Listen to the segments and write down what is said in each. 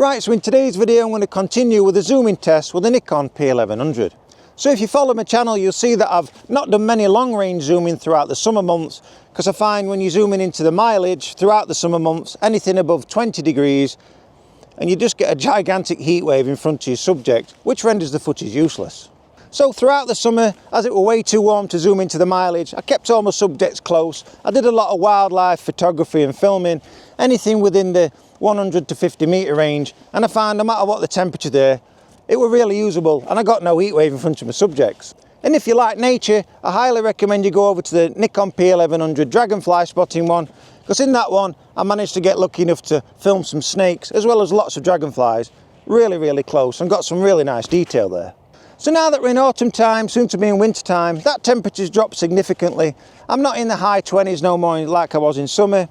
Right, so in today's video I'm going to continue with the zooming test with the Nikon P1100. So if you follow my channel, you'll see that I've not done many long range zooming throughout the summer months, because I find when you're zooming into the mileage throughout the summer months, anything above 20 degrees, and you just get a gigantic heat wave in front of your subject, which renders the footage useless. So throughout the summer, as it were way too warm to zoom into the mileage, I kept all my subjects close. I did a lot of wildlife photography and filming, anything within the 100 to 50 metre range, and I found no matter what the temperature there, it were really usable and I got no heat wave in front of my subjects. And if you like nature, I highly recommend you go over to the Nikon P1100 dragonfly spotting one, because in that one I managed to get lucky enough to film some snakes as well as lots of dragonflies really close, and got some really nice detail there. So now that we're in autumn time, soon to be in winter time, that temperature's dropped significantly. I'm not in the high 20s no more like I was in summer.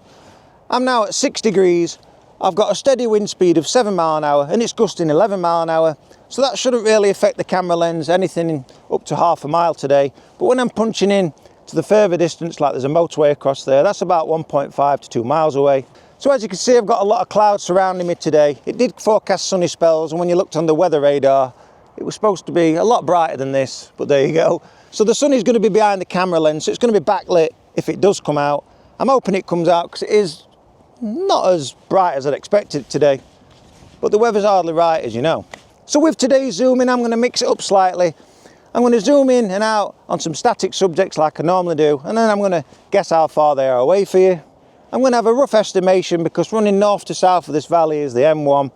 I'm now at 6 degrees. I've got a steady wind speed of 7 miles an hour and it's gusting 11 miles an hour. So that shouldn't really affect the camera lens anything up to half a mile today. But when I'm punching in to the further distance, like there's a motorway across there, that's about 1.5 to 2 miles away. So as you can see, I've got a lot of clouds surrounding me today. It did forecast sunny spells, and when you looked on the weather radar, it was supposed to be a lot brighter than this, but there you go. So the sun is going to be behind the camera lens, so it's going to be backlit if it does come out. I'm hoping it comes out because it is not as bright as I'd expected today, but the weather's hardly right, as you know. So with today's zooming, I'm going to mix it up slightly. I'm going to zoom in and out on some static subjects like I normally do, and then I'm going to guess how far they are away for you. I'm going to have a rough estimation, because running north to south of this valley is the M1,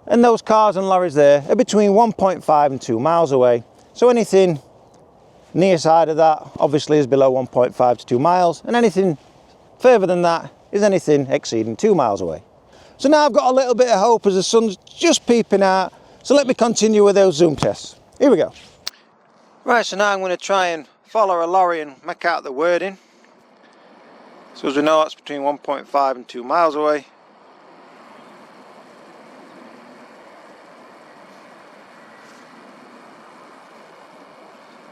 and those cars and lorries there are between 1.5 and 2 miles away. So anything near side of that obviously is below 1.5 to 2 miles, and anything further than that is anything exceeding 2 miles away. So now I've got a little bit of hope as the sun's just peeping out, so let me continue with those zoom tests. Here we go. Right, so now I'm going to try and follow a lorry and make out the wording. So as we know, that's between 1.5 and 2 miles away.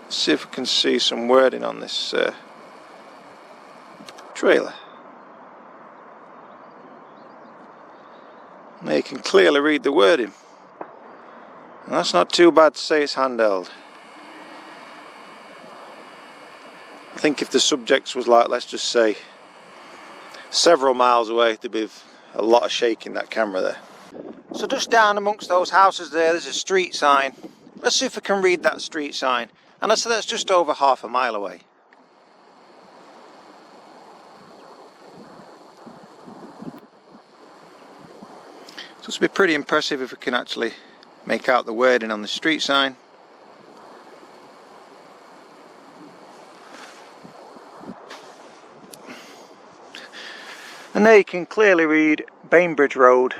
Let's see if we can see some wording on this trailer. Now you can clearly read the wording, and that's not too bad to say it's handheld. I think if the subject was like, let's just say, several miles away, there'd be a lot of shaking that camera there. So just down amongst those houses there's a street sign. Let's see if we can read that street sign. And I said that's just over half a mile away. So it's be pretty impressive if we can actually make out the wording on the street sign. And there you can clearly read Bainbridge Road,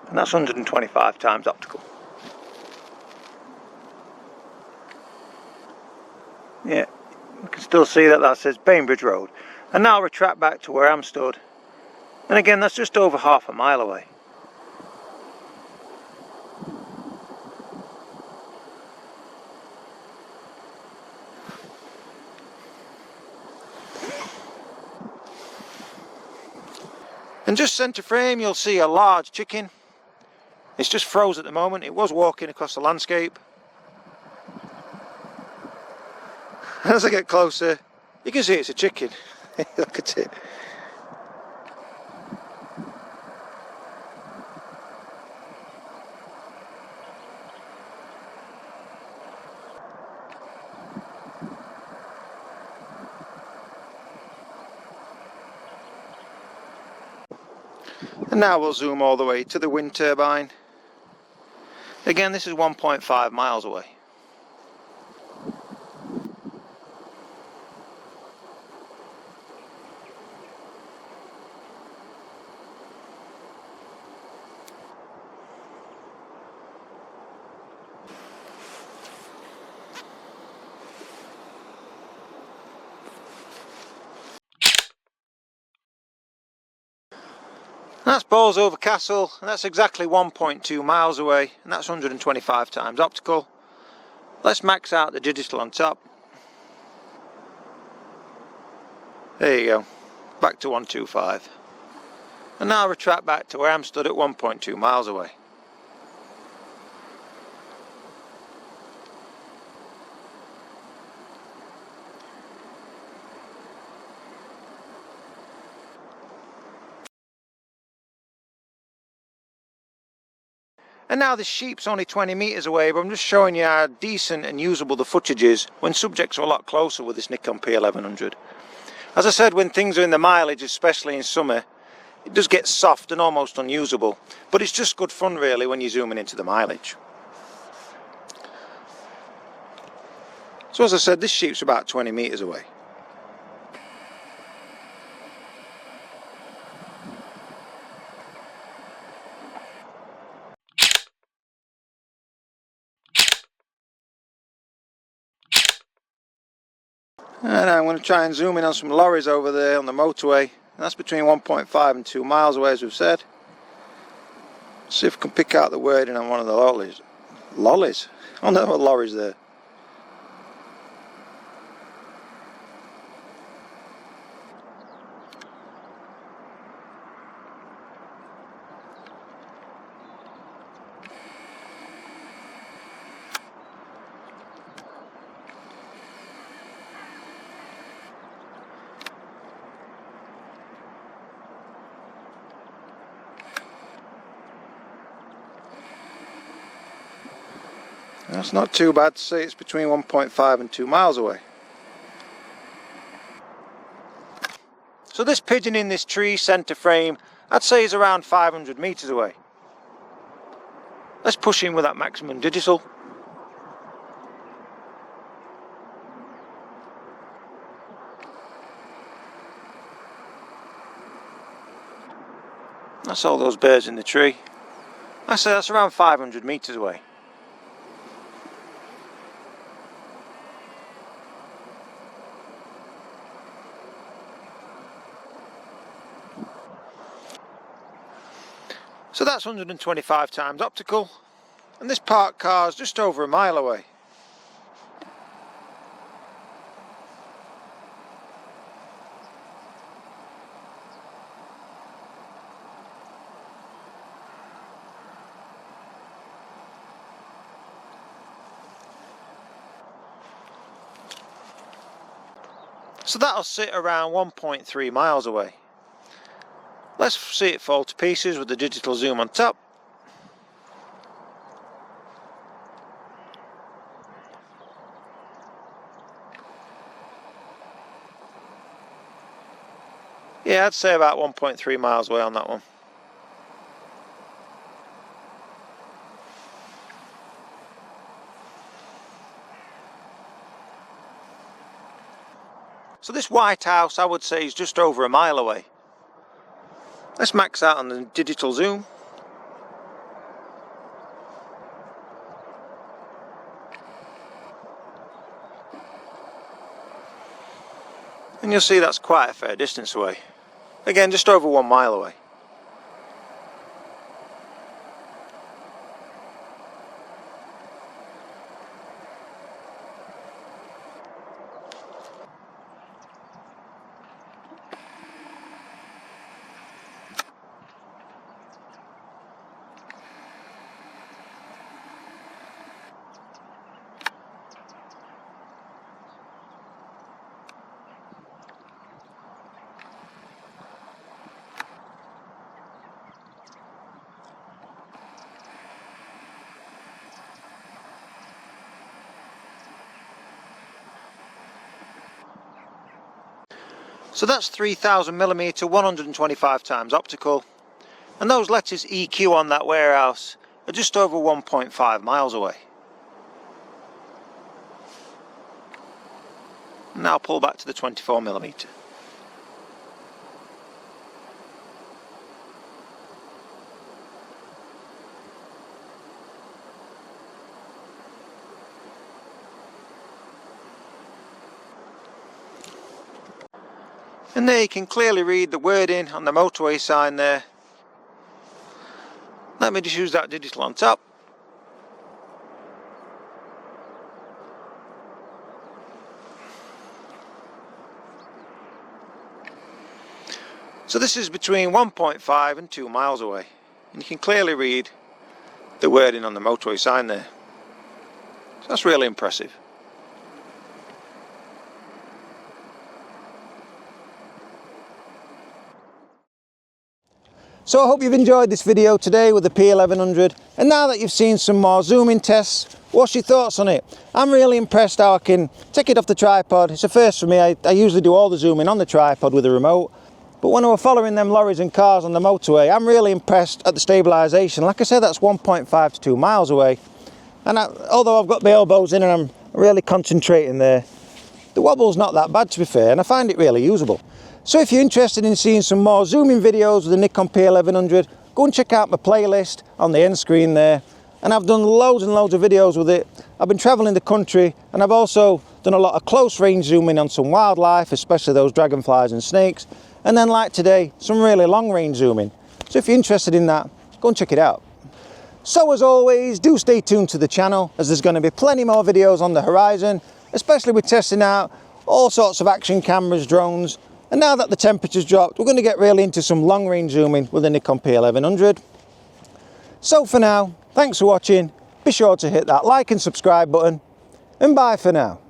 and that's 125 times optical. Yeah, you can still see that says Bainbridge Road. And now I'll retract back to where I'm stood, and again that's just over half a mile away. And just centre frame, you'll see a large chicken. It's just froze at the moment. It was walking across the landscape. As I get closer, you can see it's a chicken. Look at it. And now we'll zoom all the way to the wind turbine. Again, this is 1.5 miles away. That's Bolsover Castle, and that's exactly 1.2 miles away, and that's 125 times optical. Let's max out the digital on top. There you go, back to 125. And now I'll retract back to where I'm stood at 1.2 miles away. And now this sheep's only 20 metres away, but I'm just showing you how decent and usable the footage is when subjects are a lot closer with this Nikon P1100. As I said, when things are in the mileage, especially in summer, it does get soft and almost unusable, but it's just good fun really when you're zooming into the mileage. So as I said, this sheep's about 20 metres away. And I'm going to try and zoom in on some lorries over there on the motorway. And that's between 1.5 and 2 miles away, as we've said. See if I can pick out the wording on one of the lollies. Lollies? Oh no, lorries there. That's not too bad to say it's between 1.5 and 2 miles away. So this pigeon in this tree centre frame, I'd say is around 500 metres away. Let's push in with that maximum digital. That's all those birds in the tree. I say that's around 500 metres away. So that's 125 times optical, and this parked car is just over a mile away. So that'll sit around 1.3 miles away. Let's see it fall to pieces with the digital zoom on top. Yeah, I'd say about 1.3 miles away on that one. So this White House, I would say, is just over a mile away. Let's max out on the digital zoom. And you'll see that's quite a fair distance away. Again, just over 1 mile away. So that's 3000mm 125 times optical, and those letters EQ on that warehouse are just over 1.5 miles away. Now pull back to the 24mm. And there you can clearly read the wording on the motorway sign there. Let me just use that digital on top. So this is between 1.5 and 2 miles away, and you can clearly read the wording on the motorway sign there. So that's really impressive. So I hope you've enjoyed this video today with the P1100, and now that you've seen some more zooming tests, what's your thoughts on it? I'm really impressed how I can take it off the tripod. It's a first for me. I usually do all the zooming on the tripod with a remote, but when I were following them lorries and cars on the motorway, I'm really impressed at the stabilisation. Like I said, that's 1.5 to 2 miles away, and although I've got the elbows in and I'm really concentrating there, the wobble's not that bad, to be fair, and I find it really usable. So if you're interested in seeing some more zooming videos with the Nikon P1100, go and check out my playlist on the end screen there. And I've done loads and loads of videos with it. I've been travelling the country, and I've also done a lot of close range zooming on some wildlife, especially those dragonflies and snakes. And then, like today, some really long range zooming. So if you're interested in that, go and check it out. So as always, do stay tuned to the channel, as there's going to be plenty more videos on the horizon, especially with testing out all sorts of action cameras, drones. And now that the temperature's dropped, we're going to get really into some long range zooming with the Nikon P1100. So for now, thanks for watching. Be sure to hit that like and subscribe button, and bye for now.